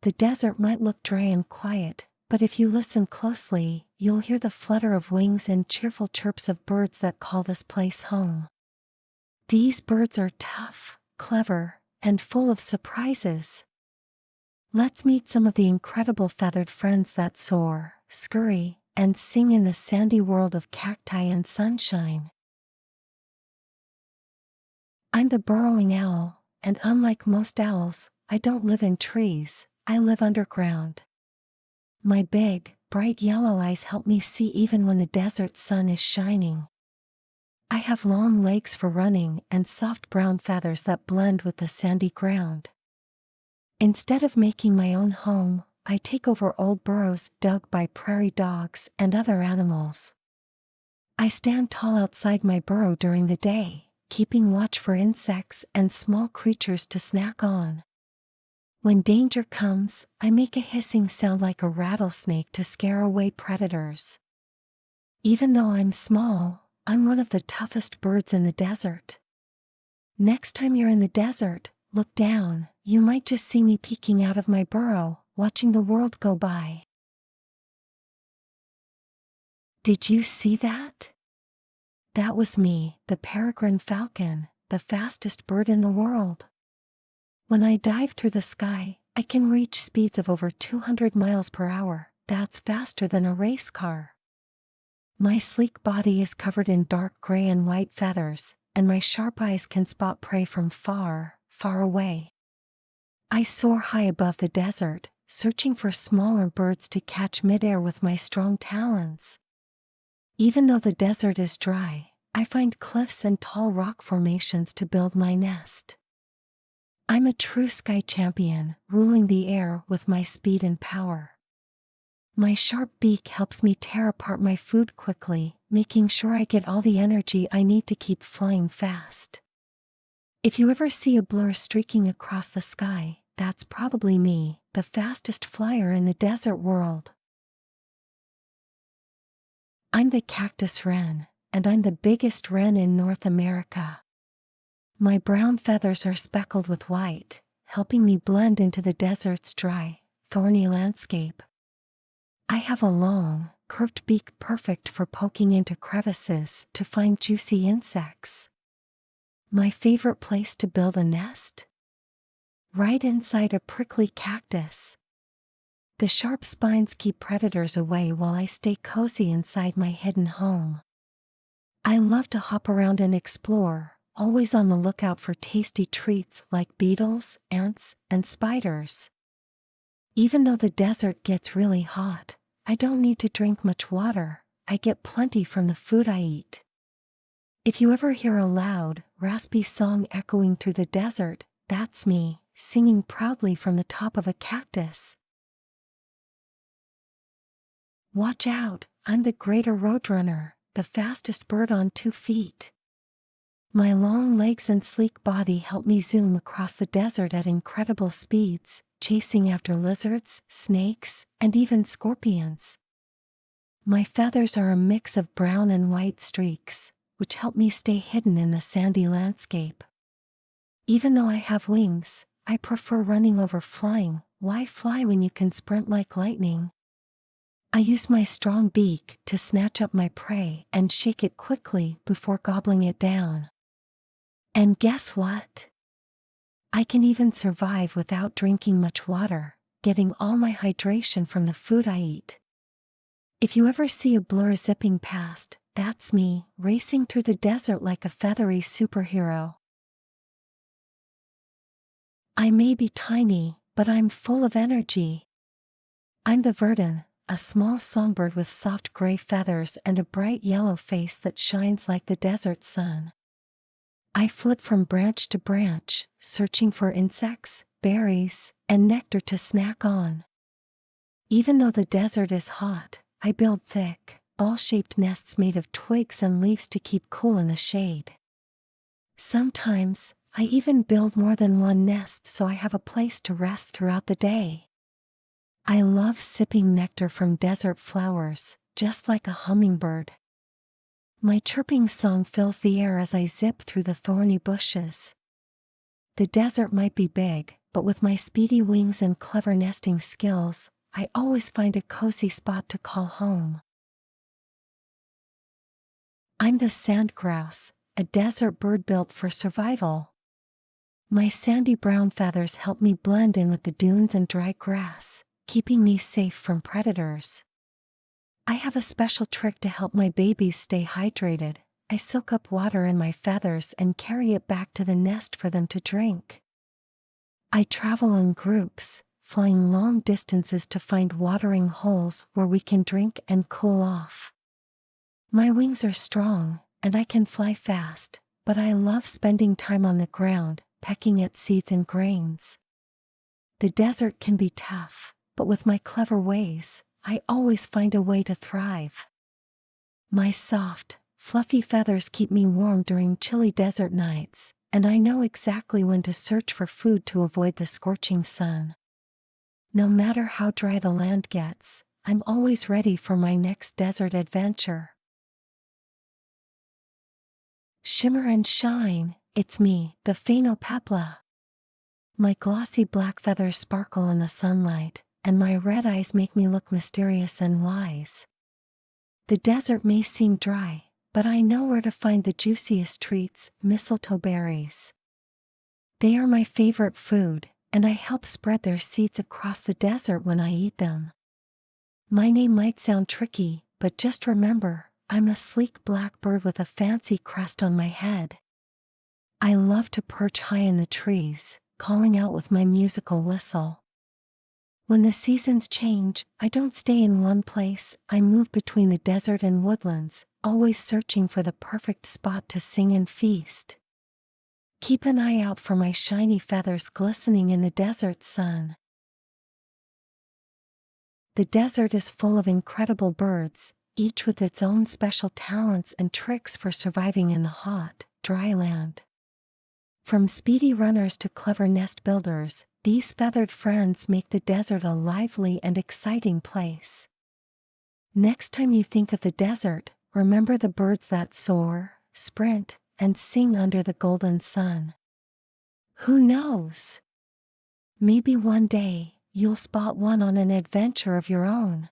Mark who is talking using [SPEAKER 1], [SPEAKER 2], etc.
[SPEAKER 1] The desert might look dry and quiet, but if you listen closely, you'll hear the flutter of wings and cheerful chirps of birds that call this place home. These birds are tough, clever, and full of surprises. Let's meet some of the incredible feathered friends that soar, scurry, and sing in the sandy world of cacti and sunshine. I'm the burrowing owl, and unlike most owls, I don't live in trees, I live underground. My big, bright yellow eyes help me see even when the desert sun is shining. I have long legs for running and soft brown feathers that blend with the sandy ground. Instead of making my own home, I take over old burrows dug by prairie dogs and other animals. I stand tall outside my burrow during the day, keeping watch for insects and small creatures to snack on. When danger comes, I make a hissing sound like a rattlesnake to scare away predators. Even though I'm small, I'm one of the toughest birds in the desert. Next time you're in the desert, look down, you might just see me peeking out of my burrow, watching the world go by. Did you see that? That was me, the peregrine falcon, the fastest bird in the world. When I dive through the sky, I can reach speeds of over 200 miles per hour. That's faster than a race car. My sleek body is covered in dark gray and white feathers, and my sharp eyes can spot prey from far, far away. I soar high above the desert, searching for smaller birds to catch midair with my strong talons. Even though the desert is dry, I find cliffs and tall rock formations to build my nest. I'm a true sky champion, ruling the air with my speed and power. My sharp beak helps me tear apart my food quickly, making sure I get all the energy I need to keep flying fast. If you ever see a blur streaking across the sky, that's probably me, the fastest flyer in the desert world. I'm the cactus wren, and I'm the biggest wren in North America. My brown feathers are speckled with white, helping me blend into the desert's dry, thorny landscape. I have a long, curved beak perfect for poking into crevices to find juicy insects. My favorite place to build a nest? Right inside a prickly cactus. The sharp spines keep predators away while I stay cozy inside my hidden home. I love to hop around and explore, always on the lookout for tasty treats like beetles, ants, and spiders. Even though the desert gets really hot, I don't need to drink much water, I get plenty from the food I eat. If you ever hear a loud, raspy song echoing through the desert, that's me, singing proudly from the top of a cactus. Watch out, I'm the greater roadrunner, the fastest bird on 2 feet. My long legs and sleek body help me zoom across the desert at incredible speeds, chasing after lizards, snakes, and even scorpions. My feathers are a mix of brown and white streaks, which help me stay hidden in the sandy landscape. Even though I have wings, I prefer running over flying. Why fly when you can sprint like lightning? I use my strong beak to snatch up my prey and shake it quickly before gobbling it down. And guess what? I can even survive without drinking much water, getting all my hydration from the food I eat. If you ever see a blur zipping past, that's me, racing through the desert like a feathery superhero. I may be tiny, but I'm full of energy. I'm the verdin, a small songbird with soft gray feathers and a bright yellow face that shines like the desert sun. I flit from branch to branch, searching for insects, berries, and nectar to snack on. Even though the desert is hot, I build thick, ball-shaped nests made of twigs and leaves to keep cool in the shade. Sometimes, I even build more than one nest so I have a place to rest throughout the day. I love sipping nectar from desert flowers, just like a hummingbird. My chirping song fills the air as I zip through the thorny bushes. The desert might be big, but with my speedy wings and clever nesting skills, I always find a cozy spot to call home. I'm the sand grouse, a desert bird built for survival. My sandy brown feathers help me blend in with the dunes and dry grass, keeping me safe from predators. I have a special trick to help my babies stay hydrated. I soak up water in my feathers and carry it back to the nest for them to drink. I travel in groups, flying long distances to find watering holes where we can drink and cool off. My wings are strong, and I can fly fast, but I love spending time on the ground, pecking at seeds and grains. The desert can be tough, but with my clever ways, I always find a way to thrive. My soft, fluffy feathers keep me warm during chilly desert nights, and I know exactly when to search for food to avoid the scorching sun. No matter how dry the land gets, I'm always ready for my next desert adventure. Shimmer and shine, it's me, the phainopepla. My glossy black feathers sparkle in the sunlight, and my red eyes make me look mysterious and wise. The desert may seem dry, but I know where to find the juiciest treats, mistletoe berries. They are my favorite food, and I help spread their seeds across the desert when I eat them. My name might sound tricky, but just remember, I'm a sleek black bird with a fancy crest on my head. I love to perch high in the trees, calling out with my musical whistle. When the seasons change, I don't stay in one place, I move between the desert and woodlands, always searching for the perfect spot to sing and feast. Keep an eye out for my shiny feathers glistening in the desert sun. The desert is full of incredible birds, each with its own special talents and tricks for surviving in the hot, dry land. From speedy runners to clever nest builders, these feathered friends make the desert a lively and exciting place. Next time you think of the desert, remember the birds that soar, sprint, and sing under the golden sun. Who knows? Maybe one day, you'll spot one on an adventure of your own.